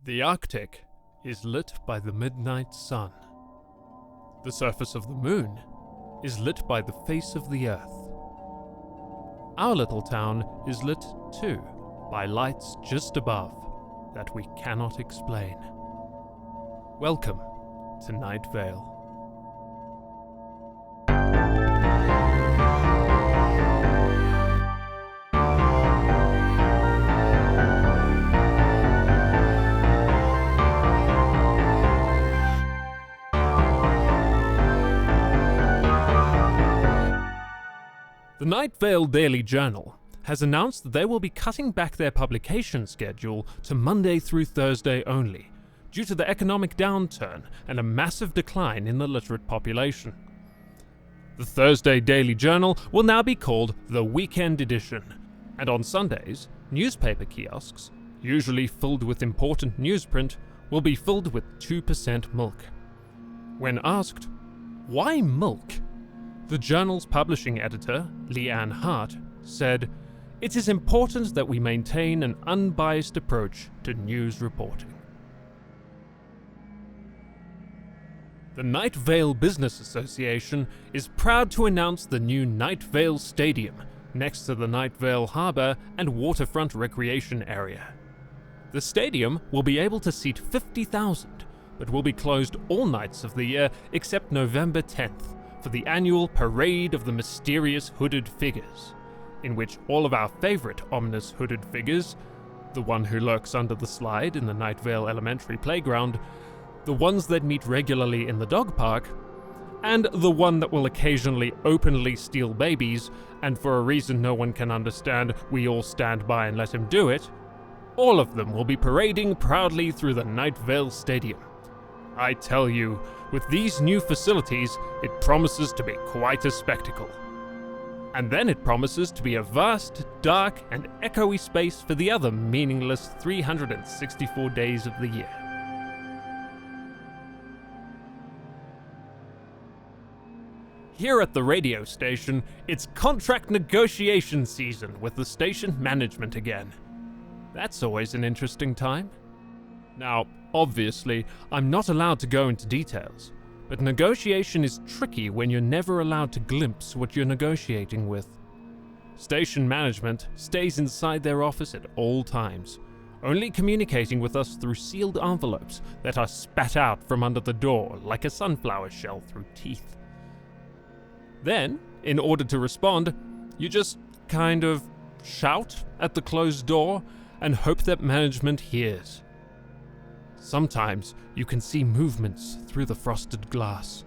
The Arctic is lit by the midnight sun. The surface of the moon is lit by the face of the earth. Our little town is lit, too, by lights just above that we cannot explain. Welcome to Night Vale. The Night Vale Daily Journal has announced that they will be cutting back their publication schedule to Monday through Thursday only, due to the economic downturn and a massive decline in the literate population. The Thursday Daily Journal will now be called the Weekend Edition, and on Sundays, newspaper kiosks, usually filled with important newsprint, will be filled with 2% milk. When asked, why milk? The journal's publishing editor, Leanne Hart, said, "It is important that we maintain an unbiased approach to news reporting." The Night Vale Business Association is proud to announce the new Night Vale Stadium next to the Night Vale Harbour and waterfront recreation area. The stadium will be able to seat 50,000, but will be closed all nights of the year except November 10th. For the annual Parade of the Mysterious Hooded Figures, in which all of our favourite ominous hooded figures, the one who lurks under the slide in the Night Vale Elementary Playground, the ones that meet regularly in the dog park, and the one that will occasionally openly steal babies, and for a reason no one can understand, we all stand by and let him do it, all of them will be parading proudly through the Night Vale Stadium. I tell you, with these new facilities, it promises to be quite a spectacle. And then it promises to be a vast, dark, and echoey space for the other meaningless 364 days of the year. Here at the radio station, it's contract negotiation season with the station management again. That's always an interesting time. Now, obviously, I'm not allowed to go into details, but negotiation is tricky when you're never allowed to glimpse what you're negotiating with. Station management stays inside their office at all times, only communicating with us through sealed envelopes that are spat out from under the door like a sunflower shell through teeth. Then, in order to respond, you just kind of shout at the closed door and hope that management hears. Sometimes you can see movements through the frosted glass,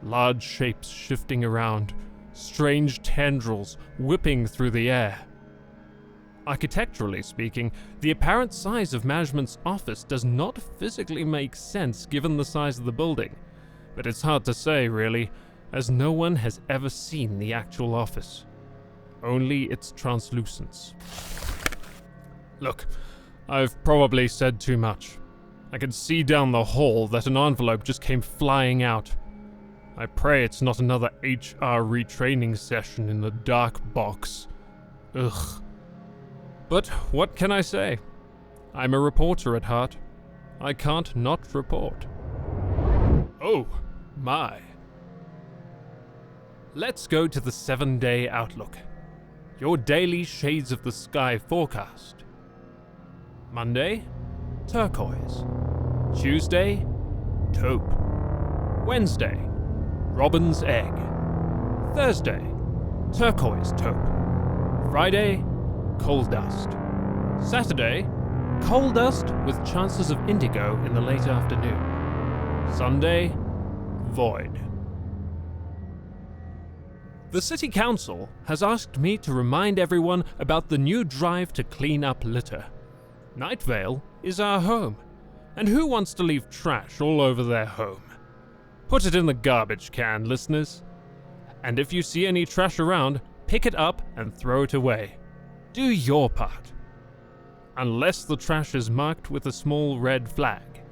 large shapes shifting around, strange tendrils whipping through the air. Architecturally speaking, the apparent size of management's office does not physically make sense given the size of the building, but it's hard to say really, as no one has ever seen the actual office, only its translucence. Look, I've probably said too much. I can see down the hall that an envelope just came flying out. I pray it's not another HR retraining session in the dark box. Ugh. But what can I say? I'm a reporter at heart. I can't not report. Oh, my. Let's go to the 7-day outlook. Your daily shades of the sky forecast. Monday, turquoise. Tuesday, taupe. Wednesday, robin's egg. Thursday, turquoise taupe. Friday, coal dust. Saturday, coal dust with chances of indigo in the late afternoon. Sunday, void. The City Council has asked me to remind everyone about the new drive to clean up litter. Night Vale is our home, and who wants to leave trash all over their home? Put it in the garbage can, listeners. And if you see any trash around, pick it up and throw it away. Do your part. Unless the trash is marked with a small red flag.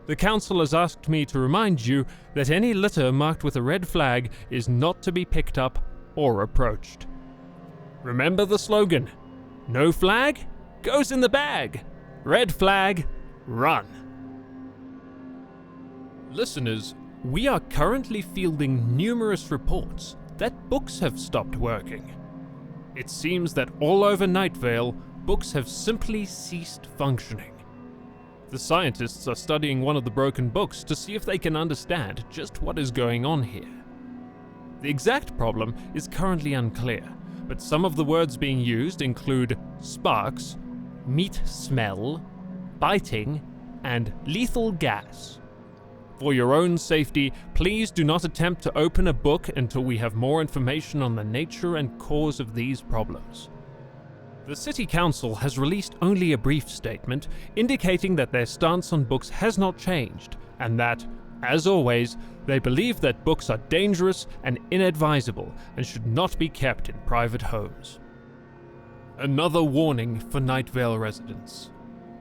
The council has asked me to remind you that any litter marked with a red flag is not to be picked up or approached. Remember the slogan, no flag goes in the bag. Red flag run. Listeners, we are currently fielding numerous reports that books have stopped working. It seems that all over Night Vale, books have simply ceased functioning. The scientists are studying one of the broken books to see if they can understand just what is going on here. The exact problem is currently unclear, but some of the words being used include sparks, meat smell, biting, and lethal gas. For your own safety, please do not attempt to open a book until we have more information on the nature and cause of these problems. The City Council has released only a brief statement indicating that their stance on books has not changed, and that, as always, they believe that books are dangerous and inadvisable and should not be kept in private homes. Another warning for Night Vale residents.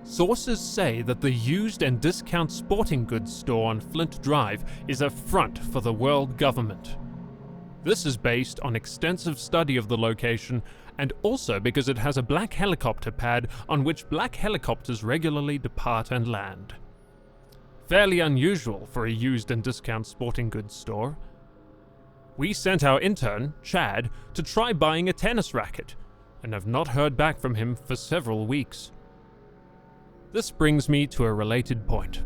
Sources say that the used and discount sporting goods store on Flint Drive is a front for the world government. This is based on extensive study of the location and also because it has a black helicopter pad on which black helicopters regularly depart and land. Fairly unusual for a used and discount sporting goods store. We sent our intern, Chad, to try buying a tennis racket, and have not heard back from him for several weeks. This brings me to a related point.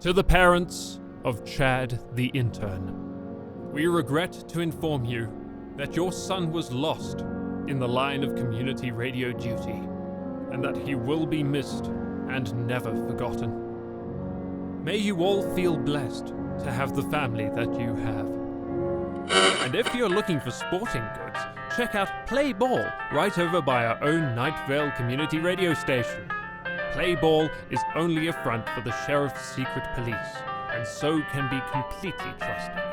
To the parents of Chad the intern, we regret to inform you that your son was lost in the line of community radio duty, and that he will be missed and never forgotten. May you all feel blessed to have the family that you have. And if you're looking for sporting goods, check out Play Ball right over by our own Night Vale community radio station. Play Ball is only a front for the Sheriff's secret police, and so can be completely trusted.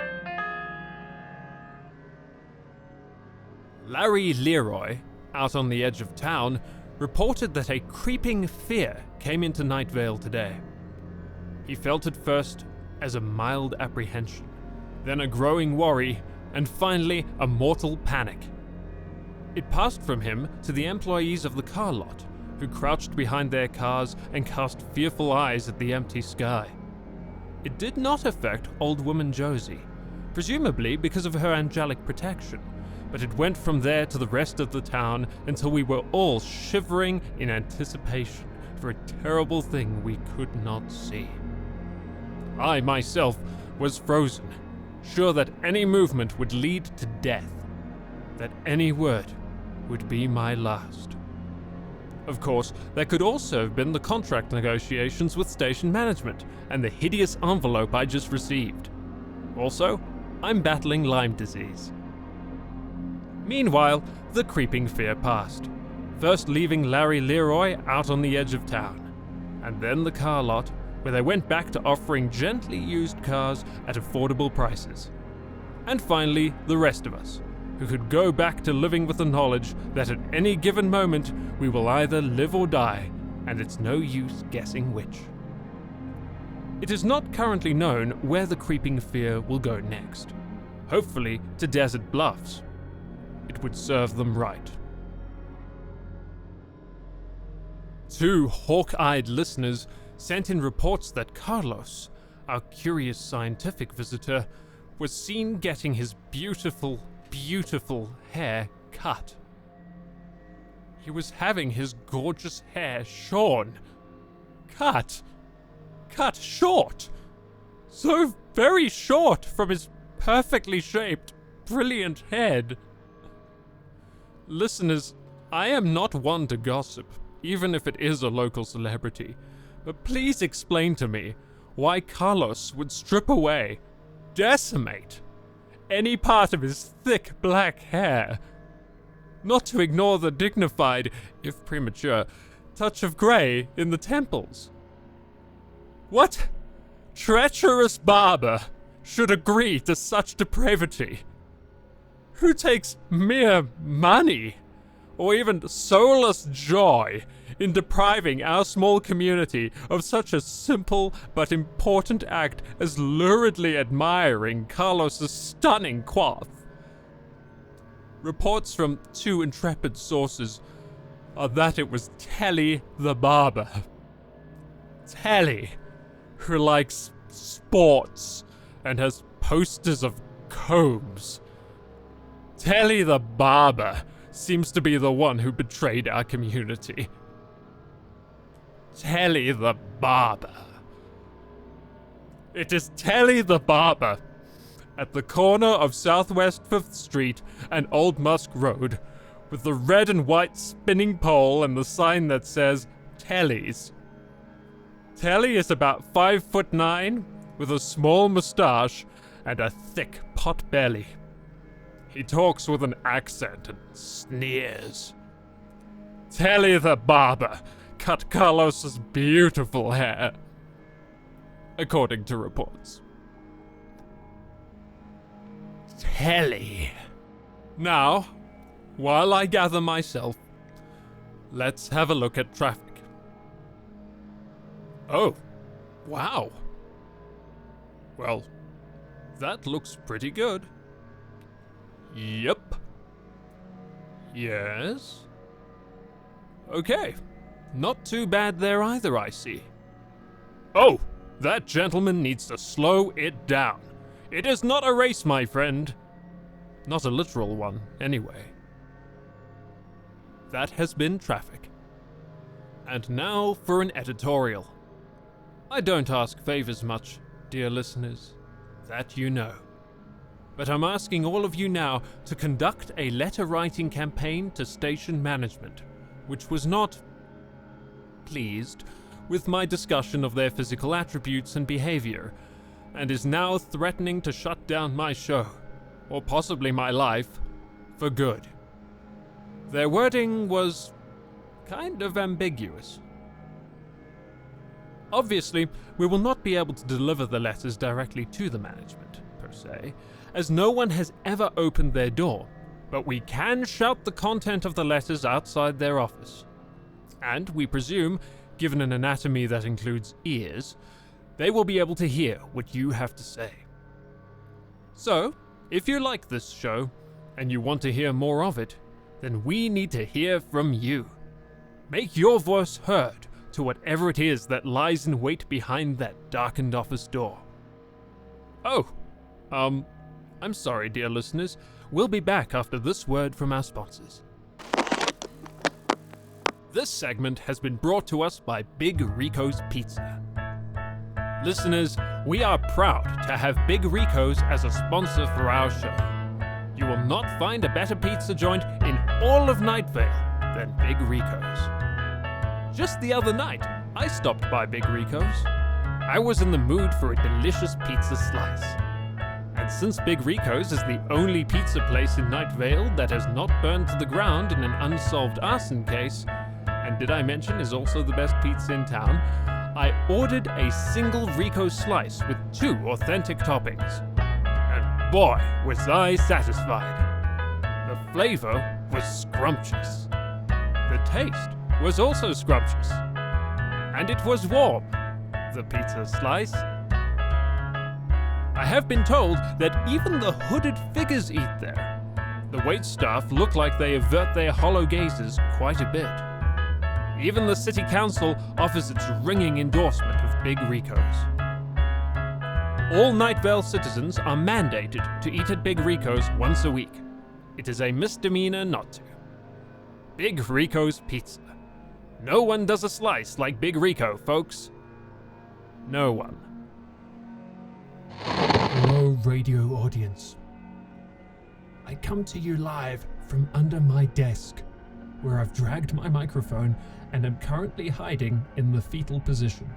Larry Leroy, out on the edge of town, reported that a creeping fear came into Night Vale today. He felt at first as a mild apprehension, then a growing worry, and finally a mortal panic. It passed from him to the employees of the car lot, who crouched behind their cars and cast fearful eyes at the empty sky. It did not affect old woman Josie, presumably because of her angelic protection, but it went from there to the rest of the town until we were all shivering in anticipation for a terrible thing we could not see. I myself was frozen, sure that any movement would lead to death, that any word would be my last. Of course, there could also have been the contract negotiations with station management and the hideous envelope I just received. Also, I'm battling Lyme disease. Meanwhile, the creeping fear passed, first leaving Larry Leroy out on the edge of town, and then the car lot, where they went back to offering gently used cars at affordable prices. And finally, the rest of us, who could go back to living with the knowledge that at any given moment we will either live or die, and it's no use guessing which. It is not currently known where the creeping fear will go next. Hopefully to Desert Bluffs. It would serve them right. 2 hawk-eyed listeners sent in reports that Carlos, our curious scientific visitor, was seen getting his beautiful hair cut. He was having his gorgeous hair shorn. Cut short. So very short from his perfectly shaped, brilliant head. Listeners, I am not one to gossip, even if it is a local celebrity, but please explain to me why Carlos would strip away, decimate, any part of his thick black hair, not to ignore the dignified, if premature, touch of grey in the temples. What treacherous barber should agree to such depravity? Who takes mere money, or even soulless joy, in depriving our small community of such a simple but important act as luridly admiring Carlos's stunning coif? Reports from 2 intrepid sources are that it was Telly the barber. Telly, who likes sports and has posters of combs. Telly the barber seems to be the one who betrayed our community. Telly the barber. It is Telly the barber at the corner of Southwest 5th Street and Old Musk Road, with the red and white spinning pole and the sign that says Telly's. Telly is about 5'9", with a small moustache and a thick pot belly. He talks with an accent and sneers. Telly the barber cut Carlos's beautiful hair, according to reports. Telly. Now, while I gather myself, let's have a look at traffic. Oh, wow. Well, that looks pretty good. Yep. Yes. Okay. Not too bad there either, I see. Oh, that gentleman needs to slow it down. It is not a race, my friend. Not a literal one, anyway. That has been traffic. And now for an editorial. I don't ask favors much, dear listeners. That you know. But I'm asking all of you now to conduct a letter-writing campaign to station management, which was not pleased with my discussion of their physical attributes and behavior, and is now threatening to shut down my show, or possibly my life, for good. Their wording was kind of ambiguous. Obviously, we will not be able to deliver the letters directly to the management, per se, as no one has ever opened their door, but we can shout the content of the letters outside their office. And we presume, given an anatomy that includes ears, they will be able to hear what you have to say. So, if you like this show, and you want to hear more of it, then we need to hear from you. Make your voice heard to whatever it is that lies in wait behind that darkened office door. Oh, I'm sorry, dear listeners. We'll be back after this word from our sponsors. This segment has been brought to us by Big Rico's Pizza. Listeners, we are proud to have Big Rico's as a sponsor for our show. You will not find a better pizza joint in all of Night Vale than Big Rico's. Just the other night, I stopped by Big Rico's. I was in the mood for a delicious pizza slice. And since Big Rico's is the only pizza place in Night Vale that has not burned to the ground in an unsolved arson case, and did I mention is also the best pizza in town, I ordered a single Rico's slice with 2 authentic toppings. And boy, was I satisfied. The flavor was scrumptious. The taste was also scrumptious. And it was warm, the pizza slice. I have been told that even the hooded figures eat there. The waitstaff look like they avert their hollow gazes quite a bit. Even the city council offers its ringing endorsement of Big Rico's. All Night Vale citizens are mandated to eat at Big Rico's once a week. It is a misdemeanor not to. Big Rico's Pizza. No one does a slice like Big Rico, folks. No one. Hello, radio audience. I come to you live from under my desk, where I've dragged my microphone and am currently hiding in the fetal position.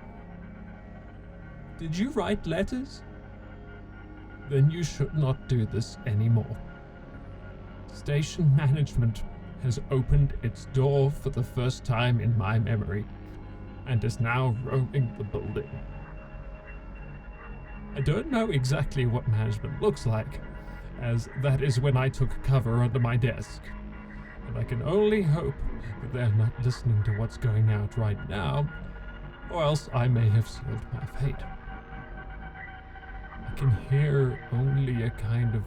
Did you write letters? Then you should not do this anymore. Station management has opened its door for the first time in my memory and is now roaming the building. I don't know exactly what management looks like, as that is when I took cover under my desk. And I can only hope that they're not listening to what's going out right now, or else I may have sealed my fate. I can hear only a kind of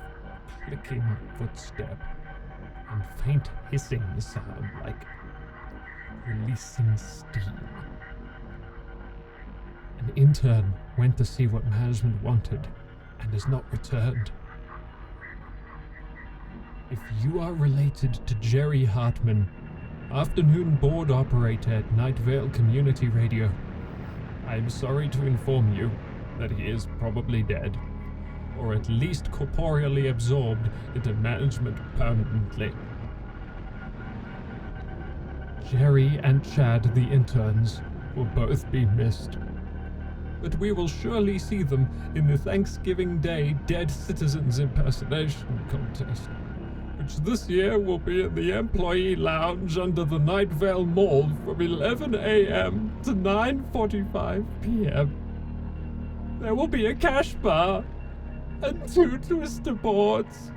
clicking footstep and faint hissing sound like releasing steam. intern went to see what management wanted and has not returned. If you are related to Jerry Hartman, afternoon board operator at Night Vale Community Radio, I am sorry to inform you that he is probably dead, or at least corporeally absorbed into management permanently. Jerry and Chad, the interns, will both be missed, but we will surely see them in the Thanksgiving Day Dead Citizens Impersonation Contest, which this year will be in the Employee Lounge under the Night Vale Mall from 11 a.m. to 9:45 p.m. There will be a cash bar and 2 twister boards.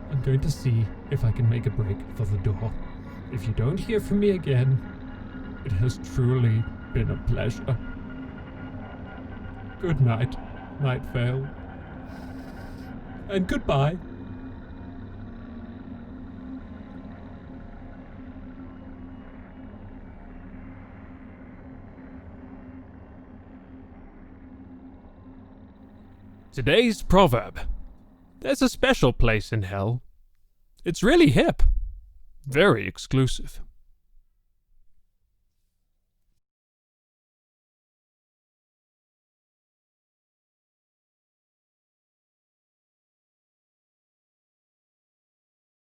I'm going to see if I can make a break for the door. If you don't hear from me again, it has truly been a pleasure. Good night, Night Vale. And goodbye. Today's proverb. There's a special place in hell. It's really hip. Very exclusive.